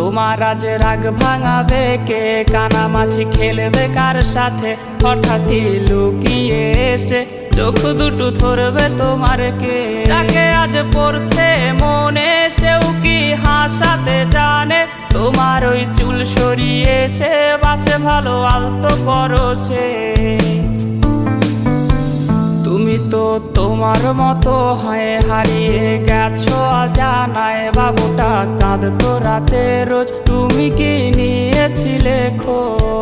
তোমার আজ রাগ ভাঙাবে কে? কানামাছি খেলবে কার সাথে? হঠাৎই লুকিয়ে এসে চোখ দুটো ধরবে তোমার কে? যাকে আজ পড়ছে মনে সেও কি হাসাতে জানে? তোমার ওই চুল সরিয়ে সে বাসে ভালো আলতো পরশে। তুমি তো তোমার মতো হয়ে হারিয়ে গেছো অজানায়। বাবুটা কাঁদতো রাতে রোজ, তুমি কি নিয়েছিলে খোঁজ?